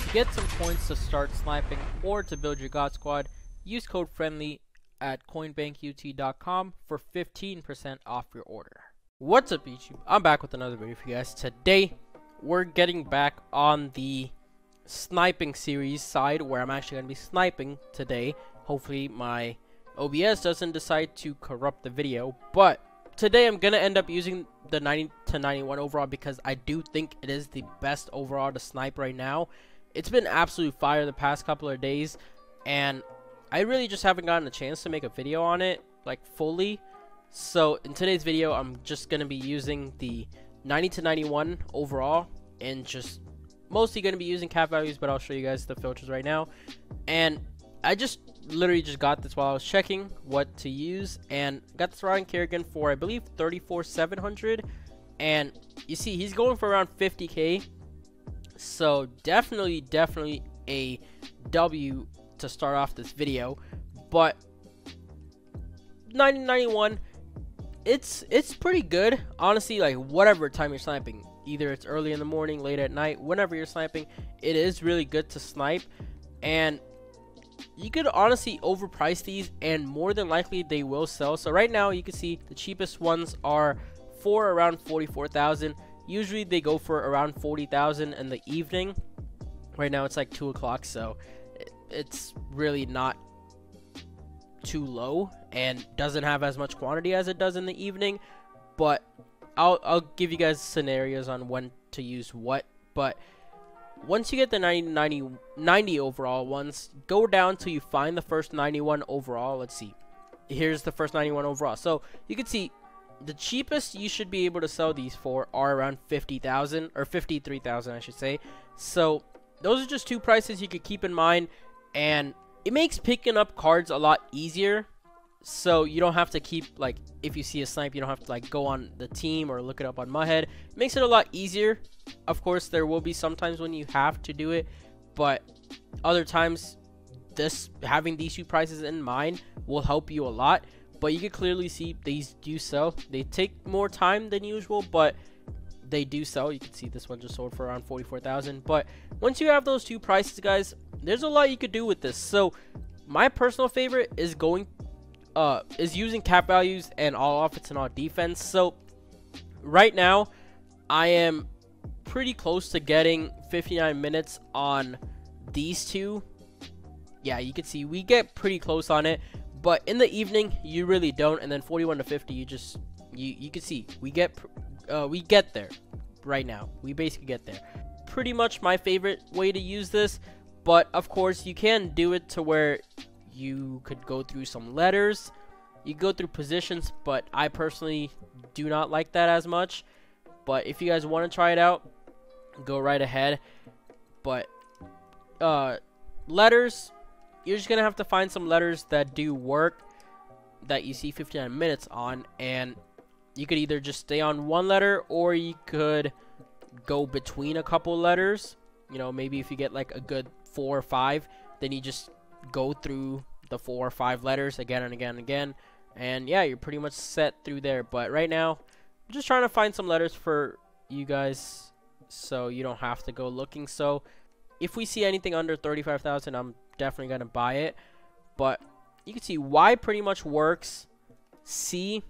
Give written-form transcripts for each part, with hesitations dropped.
To get some points to start sniping or to build your God Squad, use code FRIENDLY at coinbankut.com for 15% off your order. What's up YouTube? I'm back with another video for you guys. Today, we're getting back on the sniping series side where I'm actually going to be sniping today. Hopefully my OBS doesn't decide to corrupt the video, but today I'm going to end up using the 90 to 91 overall because I do think it is the best overall to snipe right now. It's been absolute fire the past couple of days, and I really just haven't gotten a chance to make a video on it, like, fully. So, in today's video, I'm just going to be using the 90 to 91 overall, and just mostly going to be using cap values, but I'll show you guys the filters right now. And I just literally just got this while I was checking what to use, and got this Ryan Kerrigan for, I believe, 34,700, and you see, he's going for around 50k. So definitely a W to start off this video. But 9091, it's pretty good, honestly. Like, whatever time you're sniping, either it's early in the morning, late at night, whenever you're sniping, it is really good to snipe. And you could honestly overprice these, and more than likely they will sell. So right now you can see the cheapest ones are for around 44,000. Usually they go for around 40,000 in the evening. Right now it's like 2 o'clock, so it's really not too low and doesn't have as much quantity as it does in the evening. But I'll give you guys scenarios on when to use what. But once you get the 90 overall ones, go down till you find the first 91 overall. Let's see. Here's the first 91 overall. So you can see the cheapest you should be able to sell these for are around 50,000 or 53,000, I should say. So those are just two prices you could keep in mind, and it makes picking up cards a lot easier. So you don't have to keep, like, if you see a snipe, you don't have to like go on the team or look it up on Mudhead. It makes it a lot easier. Of course, there will be some times when you have to do it, but other times having these two prices in mind will help you a lot. But you can clearly see these do sell. They take more time than usual, but they do sell. You can see this one just sold for around 44,000. But once you have those two prices, guys, there's a lot you could do with this. So my personal favorite is using cap values and all offense and all defense. So right now I am pretty close to getting 59 minutes on these two. Yeah, you can see we get pretty close on it. But in the evening, you really don't. And then 41 to 50, you can see we get there right now. We basically get there. Pretty much my favorite way to use this. But of course, you can do it to where you could go through some letters. You go through positions, but I personally do not like that as much. But if you guys want to try it out, go right ahead. But letters, you're just gonna have to find some letters that do work, that you see 59 minutes on, and you could either just stay on one letter, or you could go between a couple letters. You know, maybe if you get like a good 4 or 5, then you just go through the 4 or 5 letters again and again and again, and yeah, you're pretty much set through there. But right now I'm just trying to find some letters for you guys so you don't have to go looking. So if we see anything under 35,000, I'm definitely gonna buy it. But you can see Y pretty much works. C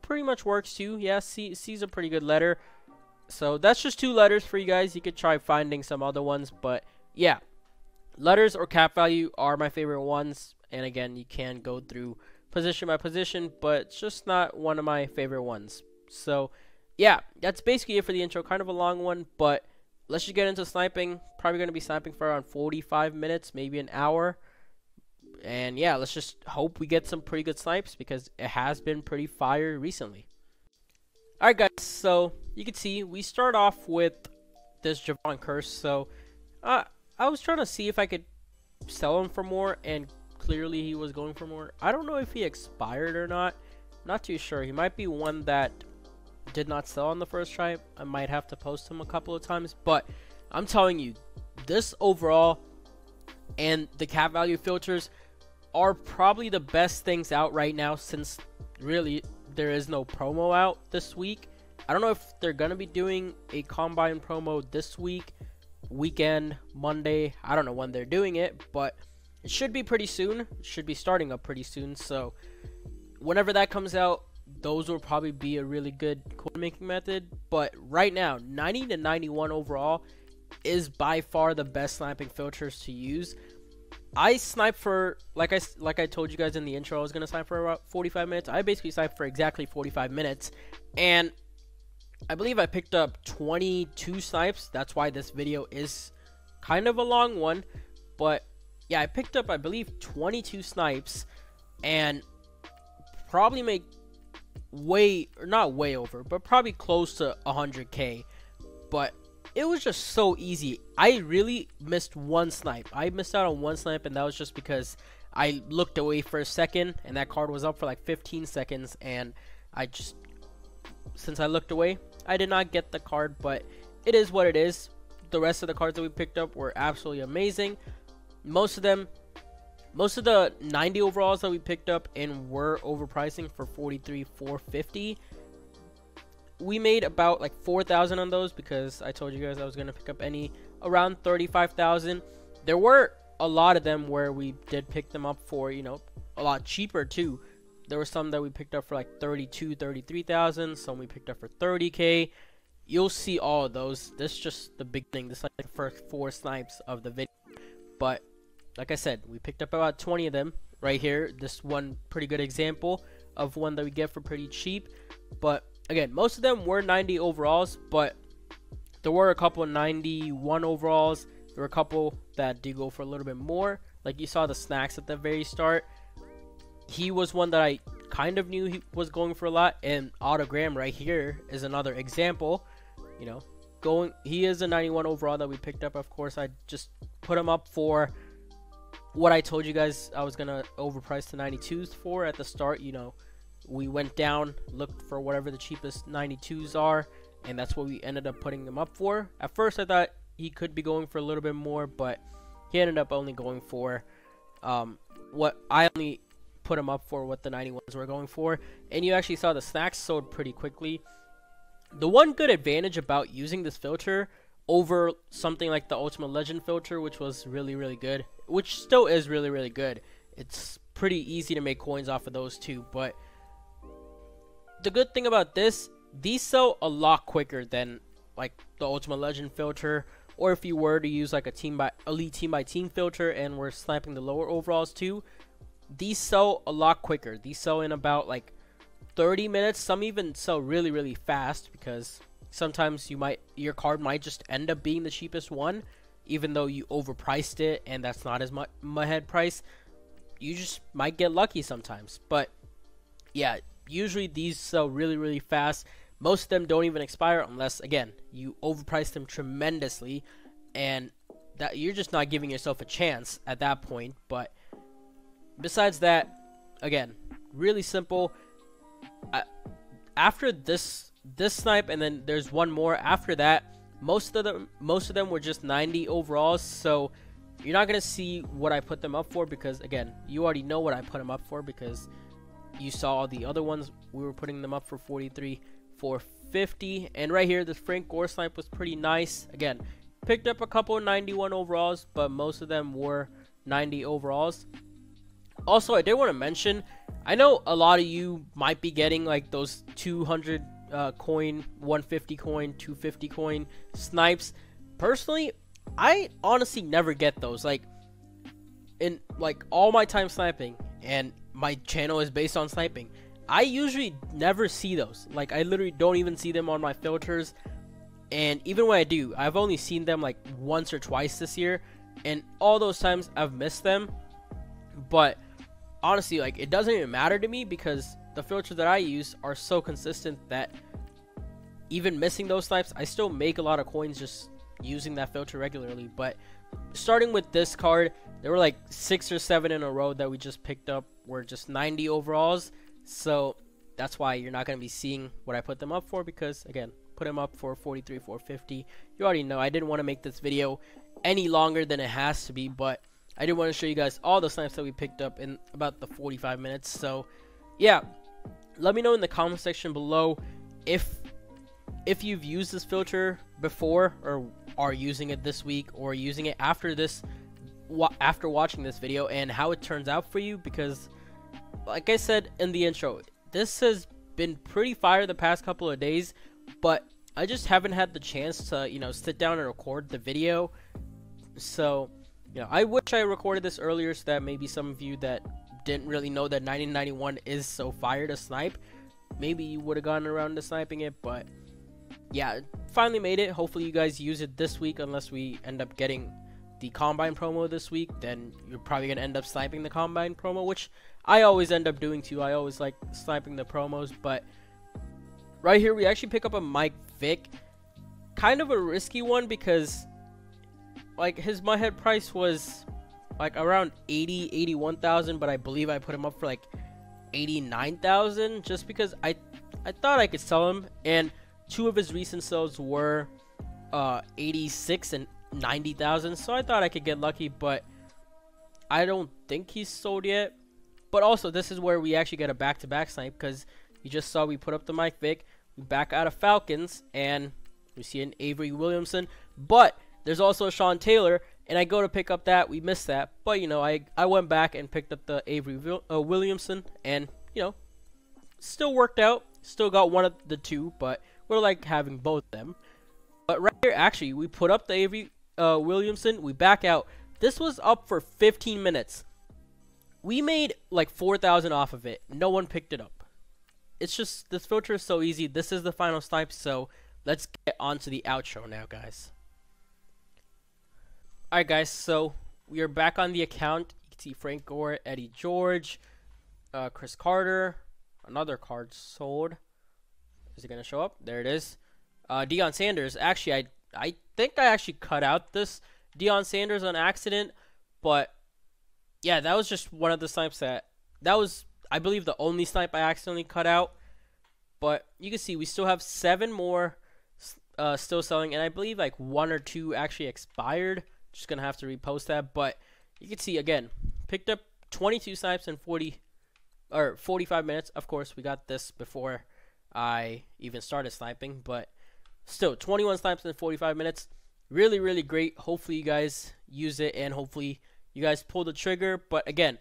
pretty much works too. Yeah, C's a pretty good letter. So that's just 2 letters for you guys. You could try finding some other ones, but yeah, letters or cap value are my favorite ones. And again, you can go through position by position, but it's just not one of my favorite ones. So yeah, that's basically it for the intro. Kind of a long one, but let's just get into sniping. Probably going to be sniping for around 45 minutes, maybe an hour. And yeah, let's just hope we get some pretty good snipes, because it has been pretty fire recently. Alright guys, so you can see we start off with this Javon Curse. So I was trying to see if I could sell him for more, and clearly he was going for more. I don't know if he expired or not. Not too sure. He might be one that did not sell on the first try. I might have to post him a couple of times, but I'm telling you, this overall and the cap value filters are probably the best things out right now, since really there is no promo out this week. I don't know if they're gonna be doing a combine promo this week, weekend, Monday. I don't know when they're doing it, but it should be pretty soon. It should be starting up pretty soon. So whenever that comes out, those will probably be a really good coin making method. But right now, 90 to 91 overall is by far the best sniping filters to use. I snipe for, like I told you guys in the intro, I was going to snipe for about 45 minutes. I basically sniped for exactly 45 minutes. And I believe I picked up 22 snipes. That's why this video is kind of a long one. But yeah, I picked up, I believe, 22 snipes. And probably make not way over, but probably close to 100k. But it was just so easy. I really missed one snipe. I missed out on one snipe, and that was just because I looked away for a second, and that card was up for like 15 seconds, and since I looked away, I did not get the card. But it is what it is. The rest of the cards that we picked up were absolutely amazing. Most of the 90 overalls that we picked up and were overpricing for 43,450. We made about like 4,000 on those because I told you guys I was going to pick up any around 35,000. There were a lot of them where we did pick them up for, you know, a lot cheaper too. There were some that we picked up for like 32, 33,000. Some we picked up for 30k. You'll see all of those. This is just the big thing. This is like the first 4 snipes of the video. But like I said, we picked up about 20 of them right here. This one pretty good example of one that we get for pretty cheap. But again, most of them were 90 overalls, but there were a couple of 91 overalls. There were a couple that did go for a little bit more. Like you saw the snacks at the very start. He was one that I kind of knew he was going for a lot. And Autogram right here is another example. You know, he is a 91 overall that we picked up. Of course, I just put him up for what I told you guys I was gonna overprice the 92s for at the start. You know, we went down, looked for whatever the cheapest 92s are, and that's what we ended up putting them up for. At first I thought he could be going for a little bit more, but he ended up only going for what I only put him up for, what the 91s were going for. And you actually saw the snacks sold pretty quickly. The one good advantage about using this filter over something like the Ultimate Legend filter, which was really good, which still is really good. It's pretty easy to make coins off of those two. But the good thing about this, these sell a lot quicker than like the Ultimate Legend filter, or if you were to use like a elite team by team filter and we're sniping the lower overalls too, these sell a lot quicker. These sell in about like 30 minutes. Some even sell really fast because sometimes your card might just end up being the cheapest one, even though you overpriced it and that's not as much head price. You just might get lucky sometimes. But yeah, usually these sell really fast. Most of them don't even expire unless, again, you overprice them tremendously, and that you're just not giving yourself a chance at that point. But besides that, again, really simple. After this snipe, and then there's one more after that, most of them were just 90 overalls. So you're not gonna see what I put them up for, because again, you already know what I put them up for because you saw the other ones. We were putting them up for 43,450. And right here, this Frank Gore snipe was pretty nice. Again, picked up a couple of 91 overalls, but most of them were 90 overalls. Also, I did want to mention, I know a lot of you might be getting like those 200 coin, 150 coin, 250 coin snipes. Personally, I honestly never get those. Like, in like all my time sniping, and my channel is based on sniping, I usually never see those. Like, I literally don't even see them on my filters. And even when I do, I've only seen them like once or twice this year, and all those times I've missed them. But honestly, like, it doesn't even matter to me because the filters that I use are so consistent that even missing those snipes, I still make a lot of coins just using that filter regularly. But starting with this card, there were like 6 or 7 in a row that we just picked up were just 90 overalls. So that's why you're not going to be seeing what I put them up for, because again, put them up for 43,450. You already know I didn't want to make this video any longer than it has to be, but I did want to show you guys all the snipes that we picked up in about the 45 minutes. So yeah, let me know in the comment section below if you've used this filter before, or are using it this week or using it after this, after watching this video, and how it turns out for you. Because like I said in the intro, this has been pretty fire the past couple of days, but I just haven't had the chance to, you know, sit down and record the video. So, you know, I wish I recorded this earlier so that maybe some of you that didn't really know that 1991 is so fire to snipe, maybe you would have gotten around to sniping it. But yeah, finally made it. Hopefully you guys use it this week, unless we end up getting the Combine promo this week. Then you're probably gonna end up sniping the Combine promo, which I always end up doing too. I always like sniping the promos. But right here we actually pick up a Mike Vick, kind of a risky one, because like his my head price was like around 81,000, but I believe I put him up for like 89,000, just because I thought I could sell him, and two of his recent sales were 86 and 90,000, so I thought I could get lucky. But I don't think he's sold yet. But also, this is where we actually get a back-to-back snipe, because you just saw we put up the Mike Vick, we back out of Falcons, and we see an Avery Williamson. But there's also a Sean Taylor, and I go to pick up that, we missed that. But you know, I went back and picked up the Avery Williamson, and you know, still worked out. Still got one of the two, but we're like having both of them. But right here, actually, we put up the Avery Williamson, we back out. This was up for 15 minutes. We made like 4,000 off of it. No one picked it up. It's just, this filter is so easy. This is the final snipe, so let's get on to the outro now, guys. Alright, guys, so we are back on the account. You can see Frank Gore, Eddie George, Chris Carter, another card sold. Is it going to show up? There it is. Deion Sanders. Actually, I think I actually cut out this Deion Sanders on accident, but yeah, that was just one of the snipes that was, I believe, the only snipe I accidentally cut out. But you can see we still have 7 more still selling, and I believe like 1 or 2 actually expired. Just gonna have to repost that. But you can see, again, picked up 22 snipes in 45 minutes. Of course, we got this before I even started sniping, but still 21 snipes in 45 minutes. Really, really great. Hopefully you guys use it, and hopefully you guys pull the trigger. But again,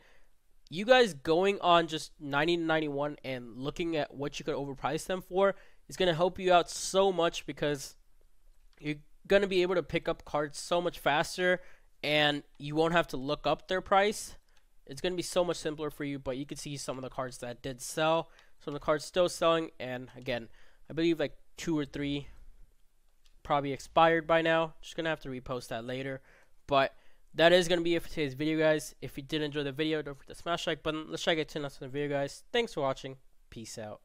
you guys going on just 90 to 91 and looking at what you could overprice them for is going to help you out so much, because you're going to be able to pick up cards so much faster, and you won't have to look up their price. It's going to be so much simpler for you. But you can see some of the cards that did sell, some of the cards still selling, and again, I believe like 2 or 3 probably expired by now. Just going to have to repost that later. But that is going to be it for today's video, guys. If you did enjoy the video, don't forget to smash the like button. Let's try to get 10 likes on the video, guys. Thanks for watching. Peace out.